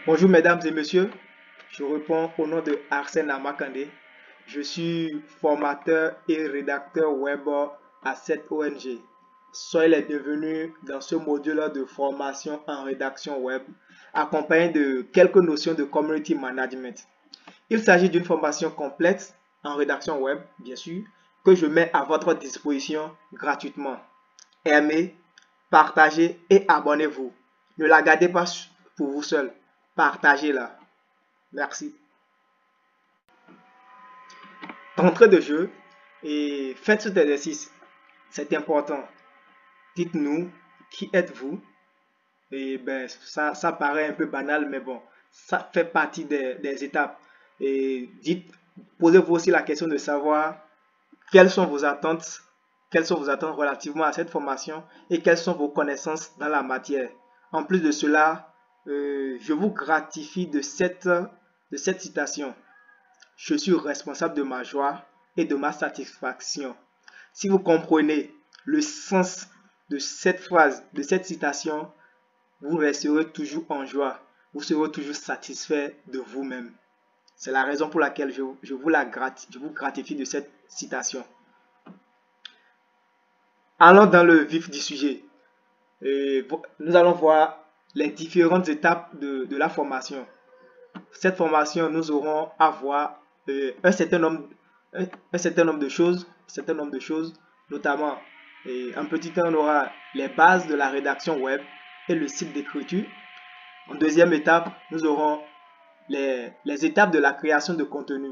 Bonjour mesdames et messieurs, je réponds au nom de Arsène Amakandé. Je suis formateur et rédacteur web à cette ONG. Soyez les bienvenus dans ce module de formation en rédaction web, accompagné de quelques notions de community management. Il s'agit d'une formation complète en rédaction web, bien sûr, que je mets à votre disposition gratuitement. Aimez, partagez et abonnez-vous. Ne la gardez pas pour vous seul. Partagez-la. Merci. D'entrée de jeu et faites cet exercice. C'est important. Dites-nous qui êtes-vous. Et ben ça paraît un peu banal, mais bon, ça fait partie des étapes. Et posez-vous aussi la question de savoir quelles sont vos attentes, relativement à cette formation et quelles sont vos connaissances dans la matière. En plus de cela, je vous gratifie de cette citation. Je suis responsable de ma joie et de ma satisfaction. Si vous comprenez le sens de cette phrase, de cette citation, vous resterez toujours en joie. Vous serez toujours satisfait de vous-même. C'est la raison pour laquelle je vous gratifie de cette citation. Allons dans le vif du sujet. Nous allons voir les différentes étapes de la formation. Cette formation, nous aurons à voir un certain nombre de choses, notamment en petit temps, on aura les bases de la rédaction web et le site d'écriture. En deuxième étape, nous aurons les étapes de la création de contenu.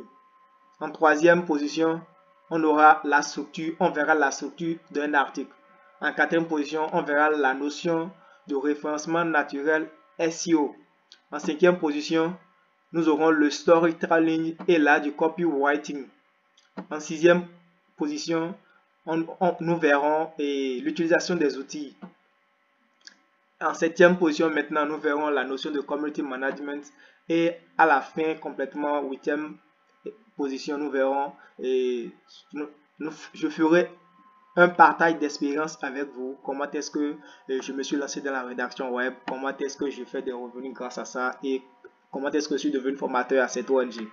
En troisième position, on verra la structure d'un article. En quatrième position, on verra la notion de référencement naturel SEO. En cinquième position, nous aurons le storytelling et l'art du copywriting. En sixième position, nous verrons l'utilisation des outils. En septième position, maintenant, nous verrons la notion de community management. Et à la fin, complètement, huitième position, nous verrons je ferai un partage d'expérience avec vous. Comment est-ce que je me suis lancé dans la rédaction web, comment est-ce que je fais des revenus grâce à ça et comment est-ce que je suis devenu formateur à cette ONG.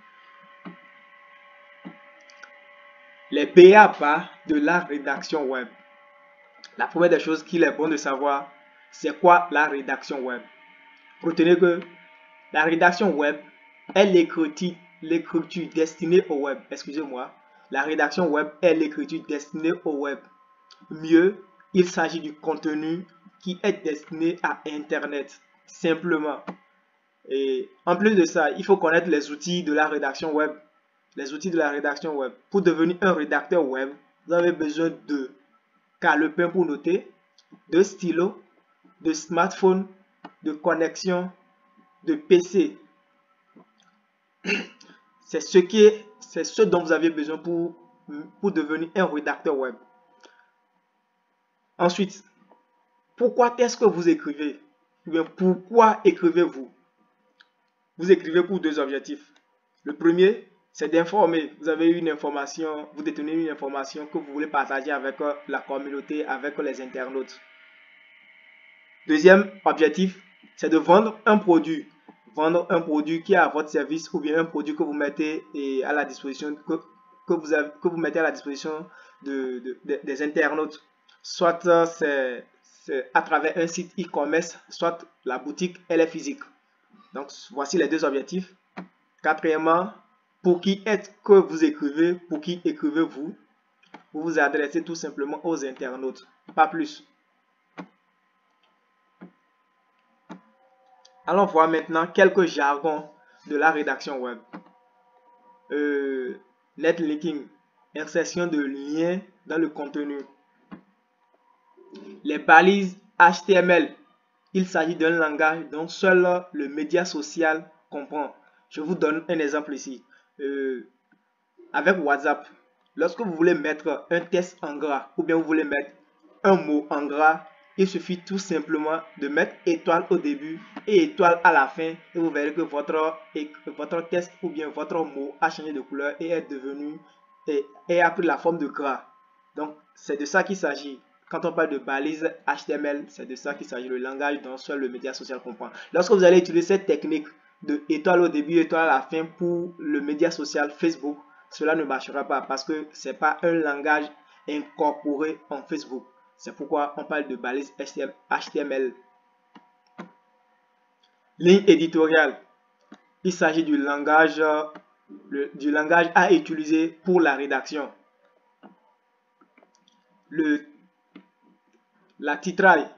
Les BABA de la rédaction web. La première des choses qu'il est bon de savoir, c'est quoi la rédaction web. Retenez que la rédaction web est l'écriture destinée au web. Excusez-moi. La rédaction web est l'écriture destinée au web. Mieux, il s'agit du contenu qui est destiné à Internet. Simplement. Et en plus de ça, il faut connaître les outils de la rédaction web. Les outils de la rédaction web. Pour devenir un rédacteur web, vous avez besoin de calepin pour noter, de stylo, de smartphone, de connexion, de PC. C'est ce dont vous avez besoin pour devenir un rédacteur web. Ensuite, pourquoi est-ce que vous écrivez? Ou bien pourquoi écrivez-vous? Vous écrivez pour deux objectifs. Le premier, c'est d'informer. Vous avez une information, vous détenez une information que vous voulez partager avec la communauté, avec les internautes. Deuxième objectif, c'est de vendre un produit. Vendre un produit qui est à votre service ou bien un produit que vous mettez à la disposition, que vous mettez à la disposition des internautes. Soit c'est à travers un site e-commerce, soit la boutique elle est physique. Donc voici les deux objectifs. Quatrièmement, pour qui est-ce que vous écrivez? Pour qui écrivez-vous? Vous vous adressez tout simplement aux internautes, pas plus. Allons voir maintenant quelques jargons de la rédaction web. Netlinking, insertion de liens dans le contenu. Les balises HTML, il s'agit d'un langage dont seul le média social comprend. Je vous donne un exemple ici. Avec WhatsApp, lorsque vous voulez mettre un texte en gras ou bien vous voulez mettre un mot en gras, il suffit tout simplement de mettre étoile au début et étoile à la fin et vous verrez que votre texte ou bien votre mot a changé de couleur et est devenu et a pris la forme de gras. Donc c'est de ça qu'il s'agit. Quand on parle de balise HTML, c'est de ça qu'il s'agit, le langage dont seul le média social comprend. Lorsque vous allez utiliser cette technique de étoile au début, étoile à la fin pour le média social Facebook, cela ne marchera pas parce que ce n'est pas un langage incorporé en Facebook. C'est pourquoi on parle de balise HTML. Ligne éditoriale. Il s'agit du langage à utiliser pour la rédaction. La titraille,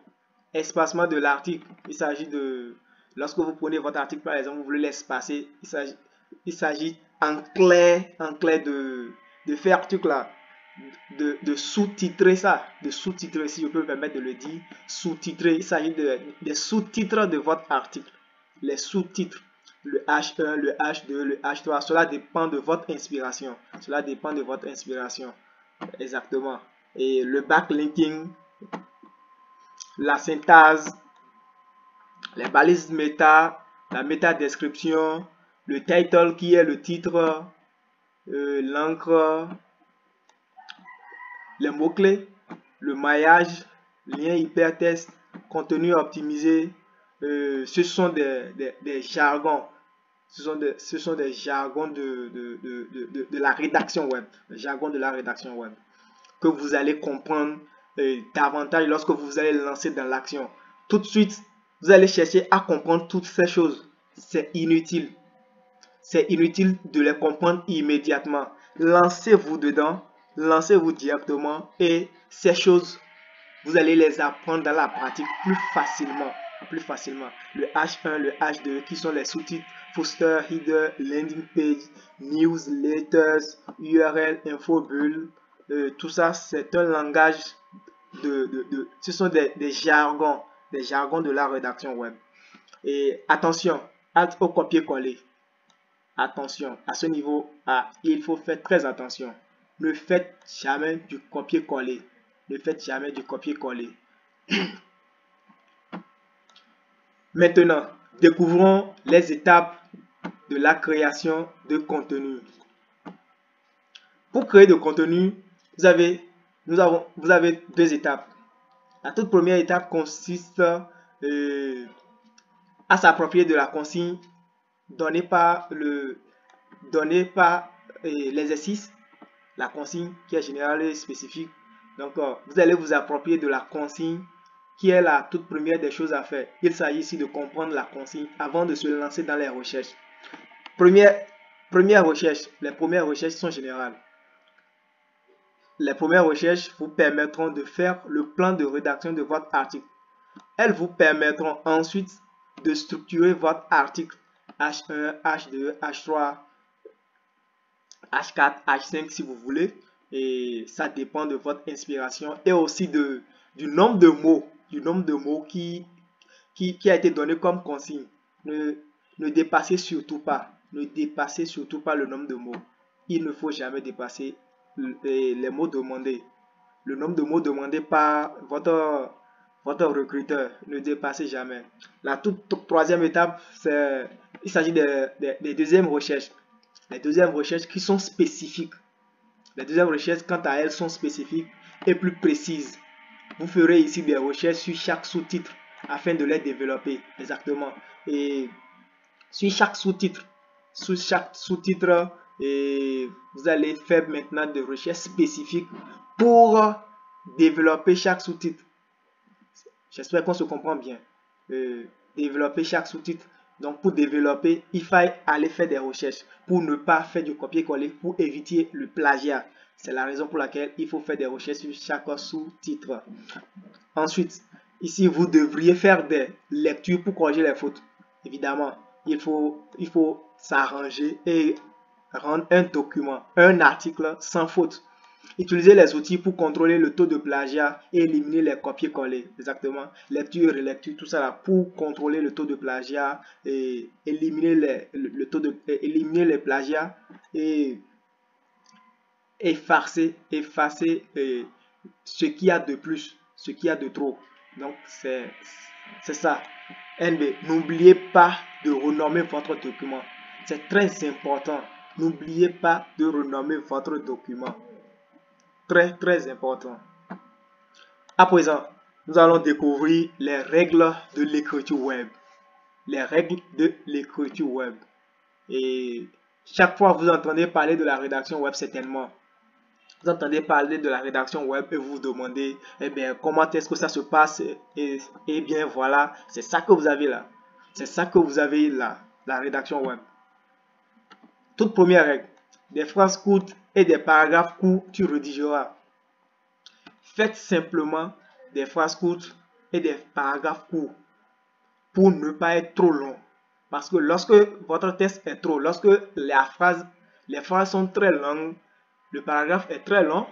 espacement de l'article. Il s'agit de, lorsque vous prenez votre article par exemple, vous voulez l'espacer, il s'agit en clair de faire truc là, de sous-titrer ça, de sous-titrer, si je peux me permettre de le dire, sous-titrer. Il s'agit des sous-titres de votre article, les sous-titres, le H1, le H2, le H3, cela dépend de votre inspiration, cela dépend de votre inspiration, exactement. Et le backlinking, la synthèse, les balises méta, la métadescription, le title qui est le titre, l'encre, les mots-clés, le maillage, lien hypertexte, contenu optimisé, ce sont des jargons. Ce sont des jargons de la rédaction web. Les jargons de la rédaction web que vous allez comprendre davantage lorsque vous allez lancer dans l'action. Tout de suite, vous allez chercher à comprendre toutes ces choses. C'est inutile. C'est inutile de les comprendre immédiatement. Lancez-vous dedans, lancez-vous directement et ces choses, vous allez les apprendre dans la pratique plus facilement. Le H1, le H2 qui sont les sous-titres, footer, header, landing page, newsletters, URL, infobulle. Tout ça, c'est un langage ce sont des jargons de la rédaction web. Et attention, hâte au copier-coller. Attention, à ce niveau, il faut faire très attention. Ne faites jamais du copier-coller. Ne faites jamais du copier-coller. Maintenant, découvrons les étapes de la création de contenu. Pour créer de contenu, vous avez deux étapes. La toute première étape consiste à s'approprier de la consigne donnée par l'exercice, la consigne qui est générale et spécifique. Donc, vous allez vous approprier de la consigne qui est la toute première des choses à faire. Il s'agit ici de comprendre la consigne avant de se lancer dans les recherches. Les premières recherches sont générales. Les premières recherches vous permettront de faire le plan de rédaction de votre article. Elles vous permettront ensuite de structurer votre article H1, H2, H3, H4, H5 si vous voulez. Et ça dépend de votre inspiration et aussi du nombre de mots qui a été donné comme consigne. Ne dépassez surtout pas. Ne dépassez surtout pas le nombre de mots. Il ne faut jamais dépasser les mots demandés. Le nombre de mots demandés par votre recruteur. Ne dépassez jamais. La troisième étape, il s'agit des deuxièmes recherches. Les deuxièmes recherches qui sont spécifiques. Les deuxièmes recherches, quant à elles, sont spécifiques et plus précises. Vous ferez ici des recherches sur chaque sous-titre afin de les développer exactement. Et sur chaque sous-titre, et vous allez faire maintenant des recherches spécifiques pour développer chaque sous-titre. J'espère qu'on se comprend bien. Développer chaque sous-titre. Donc pour développer, il faut aller faire des recherches pour ne pas faire du copier-coller, pour éviter le plagiat. C'est la raison pour laquelle il faut faire des recherches sur chaque sous-titre. Ensuite, ici, vous devriez faire des lectures pour corriger les fautes. Évidemment, il faut s'arranger et rendre un document, un article sans faute. Utilisez les outils pour contrôler le taux de plagiat et éliminer les copier-coller. Exactement. Lecture, relecture, tout ça là, pour contrôler le taux de plagiat et éliminer éliminer les plagiats et effacer ce qu'il y a de plus, ce qu'il y a de trop. Donc, c'est ça. NB, n'oubliez pas de renommer votre document. C'est très important. N'oubliez pas de renommer votre document. Très, très important. À présent, nous allons découvrir les règles de l'écriture web. les règles de l'écriture web. Et chaque fois que vous entendez parler de la rédaction web, certainement, vous entendez parler de la rédaction web et vous vous demandez, eh bien, comment est-ce que ça se passe? Et bien, voilà, c'est ça que vous avez là. C'est ça que vous avez là, la rédaction web. Toute première règle, des phrases courtes et des paragraphes courts, tu rédigeras. Faites simplement des phrases courtes et des paragraphes courts pour ne pas être trop long. Parce que lorsque votre texte est trop, lorsque les phrases sont très longues, le paragraphe est très long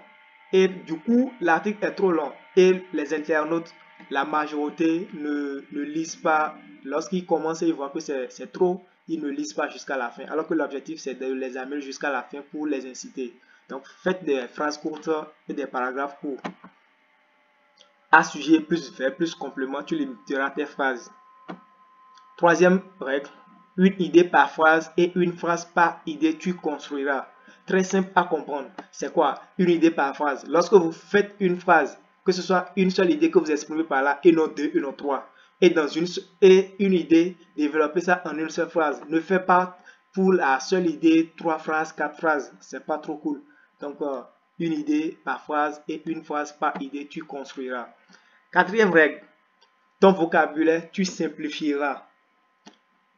et du coup l'article est trop long et les internautes, la majorité ne lisent pas. Lorsqu'ils commencent et ils voient que c'est trop, ils ne lisent pas jusqu'à la fin. Alors que l'objectif c'est de les amener jusqu'à la fin pour les inciter. Donc faites des phrases courtes et des paragraphes courts. À sujet plus verbe plus complément, tu limiteras tes phrases. Troisième règle, une idée par phrase et une phrase par idée, tu construiras. Très simple à comprendre. C'est quoi une idée par phrase? Lorsque vous faites une phrase, que ce soit une seule idée que vous exprimez par là, et non deux, et non trois, et une idée, développez ça en une seule phrase. Ne faites pas pour la seule idée 3 phrases, 4 phrases. C'est pas trop cool. Donc, une idée par phrase et une phrase par idée, tu construiras. Quatrième règle, ton vocabulaire, tu simplifieras.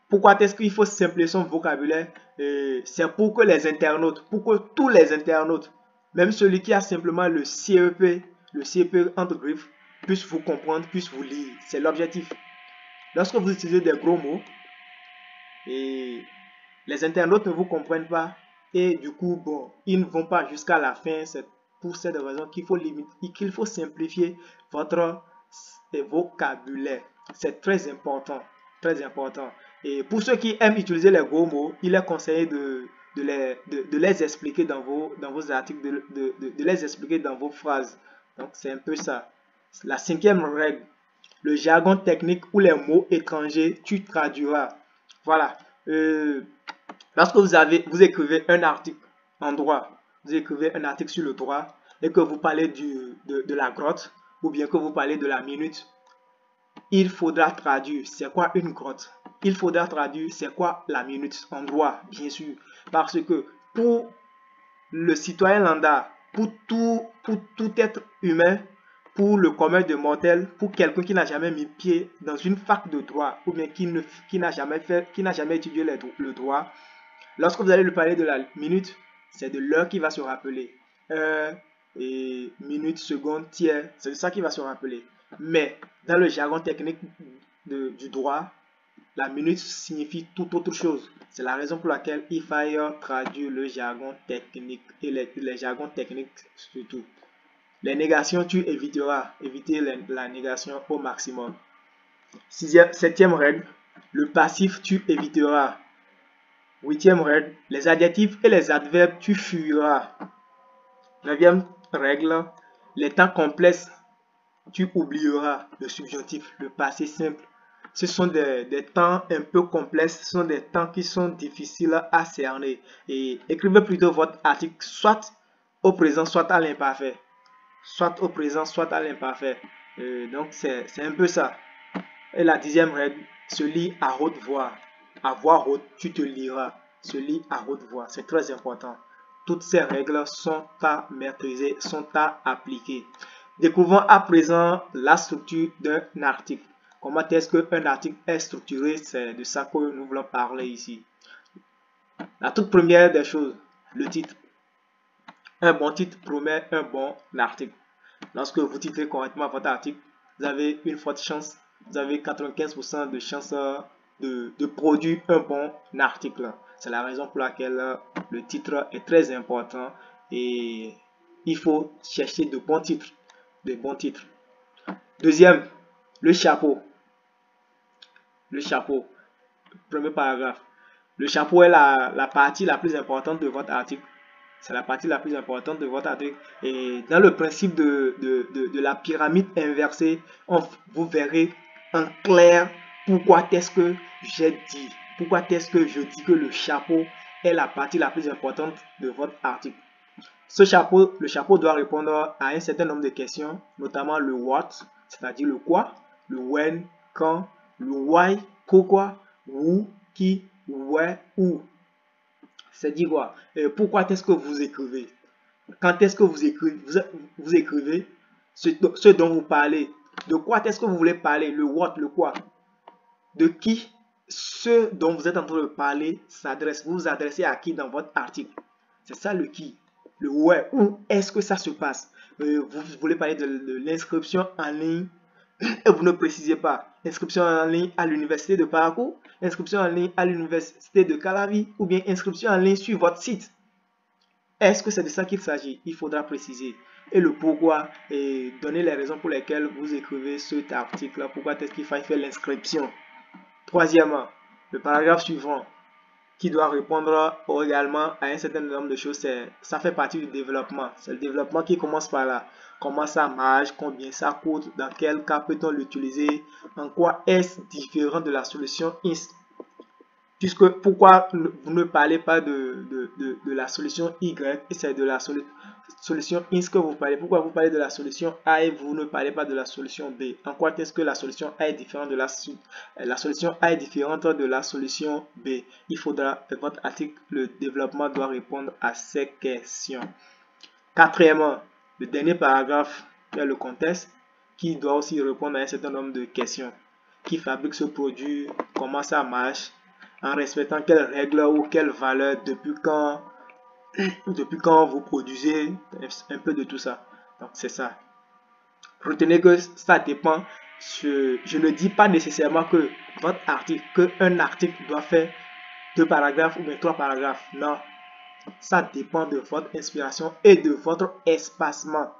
Pourquoi est-ce qu'il faut simplifier son vocabulaire? C'est pour que les internautes, pour que tous les internautes, même celui qui a simplement le CEP entre griffes, puissent vous comprendre, puissent vous lire. C'est l'objectif. Lorsque vous utilisez des gros mots, et les internautes ne vous comprennent pas, et du coup, bon, ils ne vont pas jusqu'à la fin. C'est pour cette raison qu'il faut simplifier votre vocabulaire. C'est très important. Très important. Et pour ceux qui aiment utiliser les gros mots, il est conseillé de les expliquer dans vos articles, de les expliquer dans vos phrases. Donc, c'est un peu ça. La cinquième règle, le jargon technique ou les mots étrangers, tu traduiras. Voilà. Lorsque vous écrivez un article en droit, vous écrivez un article sur le droit et que vous parlez de la grotte ou bien que vous parlez de la minute, il faudra traduire c'est quoi une grotte. Il faudra traduire c'est quoi la minute en droit, bien sûr. Parce que pour le citoyen lambda, pour tout être humain, pour le commun de mortel, pour quelqu'un qui n'a jamais mis pied dans une fac de droit ou bien qui n'a jamais étudié le droit, lorsque vous allez lui parler de la minute, c'est de l'heure qu'il va se rappeler. Heure et minute, seconde, tiers, c'est de ça qu'il va se rappeler. Mais dans le jargon technique du droit, la minute signifie tout autre chose. C'est la raison pour laquelle il faille traduire le jargon technique et les jargons techniques surtout. Les négations, tu éviteras. Éviter la négation au maximum. Septième règle, le passif, tu éviteras. Huitième règle, les adjectifs et les adverbes, tu fuiras. Neuvième règle, les temps complexes, tu oublieras. Le subjonctif, le passé simple. Ce sont des temps un peu complexes, ce sont des temps qui sont difficiles à cerner. Et écrivez plutôt votre article soit au présent, soit à l'imparfait. Soit au présent, soit à l'imparfait. Donc c'est un peu ça. Et la dixième règle, se lit à haute voix. À voix haute, tu te liras. Se lit à haute voix. C'est très important. Toutes ces règles sont à maîtriser, sont à appliquer. Découvrons à présent la structure d'un article. Comment est-ce qu'un article est structuré? C'est de ça que nous voulons parler ici. La toute première des choses, le titre. Un bon titre promet un bon article. Lorsque vous titrez correctement votre article, vous avez une forte chance, vous avez 95% de chance de produire un bon article. C'est la raison pour laquelle le titre est très important et il faut chercher de bons titres. Deuxième, le chapeau. Le chapeau, premier paragraphe. Le chapeau est la partie la plus importante de votre article. C'est la partie la plus importante de votre article. Et dans le principe de la pyramide inversée, vous verrez en clair pourquoi est-ce que j'ai dit. Pourquoi est-ce que je dis que le chapeau est la partie la plus importante de votre article. Le chapeau doit répondre à un certain nombre de questions, notamment le what, c'est-à-dire le quoi, le when, quand, le why, pourquoi, où, qui, where, où. C'est dit quoi? Pourquoi est-ce que vous écrivez? Quand est-ce que vous écrivez, vous écrivez ce dont vous parlez? De quoi est-ce que vous voulez parler? Le what, le quoi? De qui ce dont vous êtes en train de parler s'adresse? Vous vous adressez à qui dans votre article? C'est ça le qui. Le where, où est-ce que ça se passe? Vous voulez parler de l'inscription en ligne et vous ne précisez pas. Inscription en ligne à l'université de Parakou, inscription en ligne à l'université de Calavi ou bien inscription en ligne sur votre site. Est-ce que c'est de ça qu'il s'agit? Il faudra préciser. Et le pourquoi, et donner les raisons pour lesquelles vous écrivez cet article, pourquoi est-ce qu'il faut faire l'inscription. Troisièmement, le paragraphe suivant, qui doit répondre également à un certain nombre de choses, ça fait partie du développement. C'est le développement qui commence par là. Comment ça marche, combien ça coûte, dans quel cas peut-on l'utiliser, en quoi est-ce différent de la solution INS. Puisque pourquoi vous ne parlez pas de la solution Y et c'est de la solution INS que vous parlez. Pourquoi vous parlez de la solution A et vous ne parlez pas de la solution B? En quoi est-ce que la solution A est différente de la solution A est différente de la solution B? Il faudra, votre article, le développement doit répondre à ces questions. Quatrièmement, le dernier paragraphe est le contexte qui doit aussi répondre à un certain nombre de questions. Qui fabrique ce produit? Comment ça marche? En respectant quelles règles ou quelles valeurs, depuis quand vous produisez, un peu de tout ça. Donc c'est ça. Retenez que ça dépend. Je ne dis pas nécessairement que votre article, qu'un article doit faire 2 paragraphes ou bien 3 paragraphes. Non. Ça dépend de votre inspiration et de votre espacement.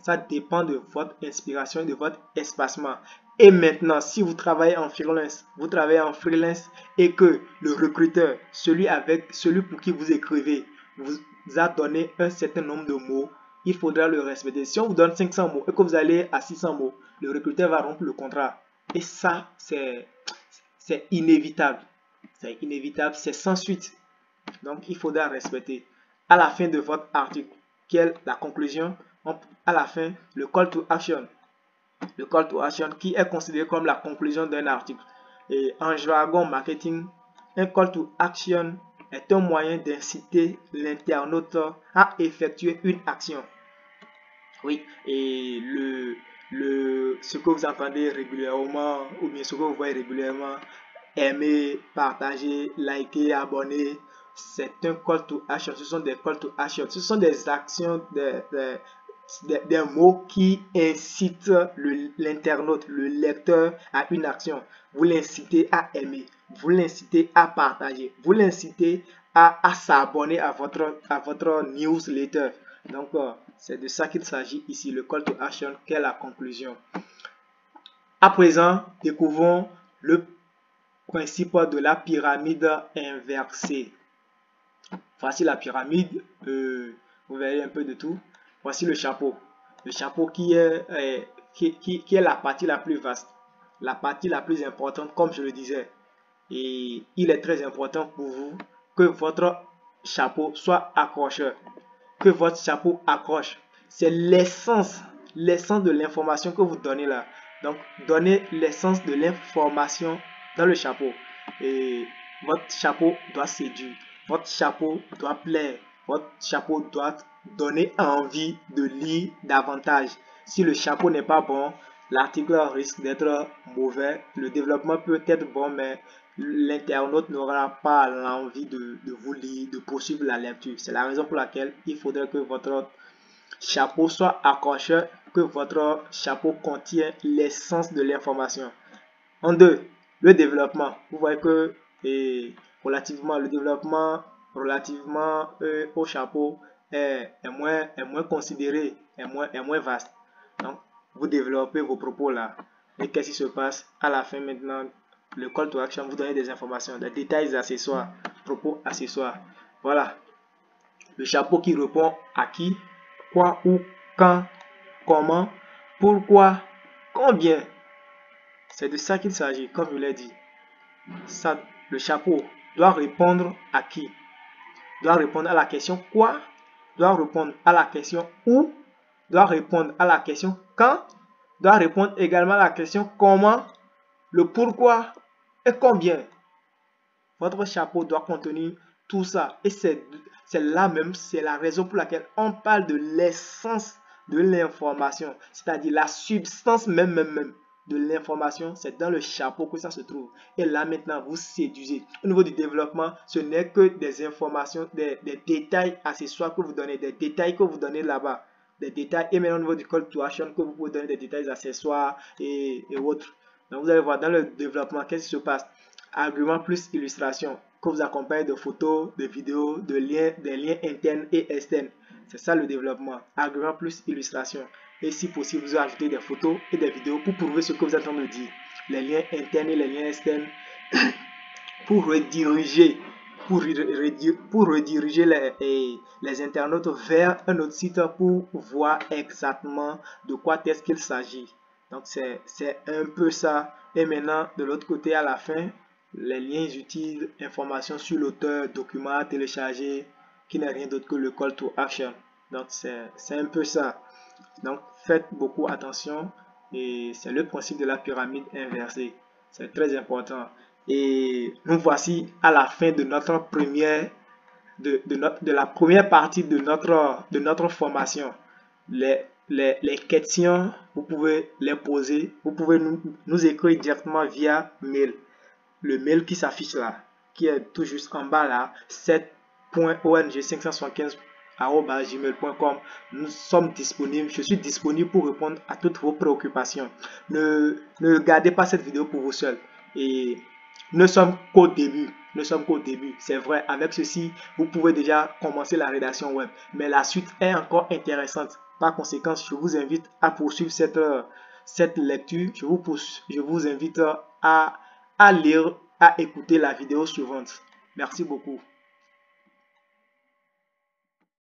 Ça dépend de votre inspiration et de votre espacement. Et maintenant, si vous travaillez en freelance, et que le recruteur, celui pour qui vous écrivez, vous a donné un certain nombre de mots, il faudra le respecter. Si on vous donne 500 mots et que vous allez à 600 mots, le recruteur va rompre le contrat. Et ça, c'est inévitable. C'est inévitable, c'est sans suite. Donc, il faudra respecter. À la fin de votre article, quelle est la conclusion? À la fin, le call to action. Le call to action qui est considéré comme la conclusion d'un article. Et en jargon marketing, un call to action est un moyen d'inciter l'internaute à effectuer une action. Oui, et ce que vous entendez régulièrement, ou bien ce que vous voyez régulièrement, aimer, partager, liker, abonner, c'est un call to action. Ce sont des call to action. Ce sont des actions, des mots qui incitent l'internaute, le lecteur à une action. Vous l'incitez à aimer, vous l'incitez à partager, vous l'incitez à s'abonner à votre newsletter. Donc, c'est de ça qu'il s'agit ici, le call to action, qui est la conclusion. À présent, découvrons le principe de la pyramide inversée. Voici la pyramide, vous verrez un peu de tout. Voici le chapeau. Le chapeau qui est la partie la plus vaste, la partie la plus importante, comme je le disais. Et il est très important pour vous que votre chapeau soit accrocheur, que votre chapeau accroche. C'est l'essence de l'information que vous donnez là. Donc, donnez l'essence de l'information dans le chapeau. Et votre chapeau doit séduire. Votre chapeau doit plaire. Votre chapeau doit donner envie de lire davantage. Si le chapeau n'est pas bon, l'article risque d'être mauvais. Le développement peut être bon, mais l'internaute n'aura pas l'envie de vous lire, de poursuivre la lecture. C'est la raison pour laquelle il faudrait que votre chapeau soit accrocheur, que votre chapeau contient l'essence de l'information. En deux, le développement. Vous voyez que le développement relativement au chapeau est moins considéré, est moins vaste. Donc, vous développez vos propos là. Et qu'est-ce qui se passe à la fin maintenant? Le call to action, vous donnez des informations, des détails accessoires, propos accessoires. Voilà. Le chapeau qui répond à qui, quoi, où, quand, comment, pourquoi, combien. C'est de ça qu'il s'agit, comme je l'ai dit. Ça, le chapeau doit répondre à qui? Doit répondre à la question quoi? Doit répondre à la question où? Doit répondre à la question quand? Doit répondre également à la question comment? Le pourquoi et combien? Votre chapeau doit contenir tout ça. Et c'est là même, c'est la raison pour laquelle on parle de l'essence de l'information. C'est-à-dire la substance même de l'information, c'est dans le chapeau que ça se trouve. Et là maintenant, vous séduisez. Au niveau du développement, ce n'est que des informations, des détails accessoires que vous donnez, des détails que vous donnez là-bas. Des détails. Et maintenant au niveau du call to action, que vous pouvez donner des détails accessoires et autres. Donc vous allez voir dans le développement, qu'est-ce qui se passe? Argument plus illustration, que vous accompagnez de photos, de vidéos, de liens, des liens internes et externes. C'est ça le développement. Argument plus illustration. Et si possible, vous ajoutez des photos et des vidéos pour prouver ce que vous êtes en train de dire. Les liens internes et les liens externes pour rediriger, les internautes vers un autre site pour voir exactement de quoi est-ce qu'il s'agit. Donc c'est un peu ça. Et maintenant, de l'autre côté, à la fin, les liens utiles, informations sur l'auteur, documents à télécharger, qui n'est rien d'autre que le call to action. Donc c'est un peu ça. Donc faites beaucoup attention, et c'est le principe de la pyramide inversée. C'est très important. Et nous voici à la fin de notre première, de la première partie de notre formation. Les questions, vous pouvez les poser. Vous pouvez nous écrire directement via mail. Le mail qui s'affiche là, qui est tout juste en bas là, 7.ong575@gmail.com. Nous sommes disponibles. Je suis disponible pour répondre à toutes vos préoccupations. Ne regardez pas cette vidéo pour vous seul. Et nous sommes qu'au début. Nous sommes qu'au début. C'est vrai, avec ceci, vous pouvez déjà commencer la rédaction web. Mais la suite est encore intéressante. Par conséquent, je vous invite à poursuivre cette lecture. Je vous invite à lire, à écouter la vidéo suivante. Merci beaucoup.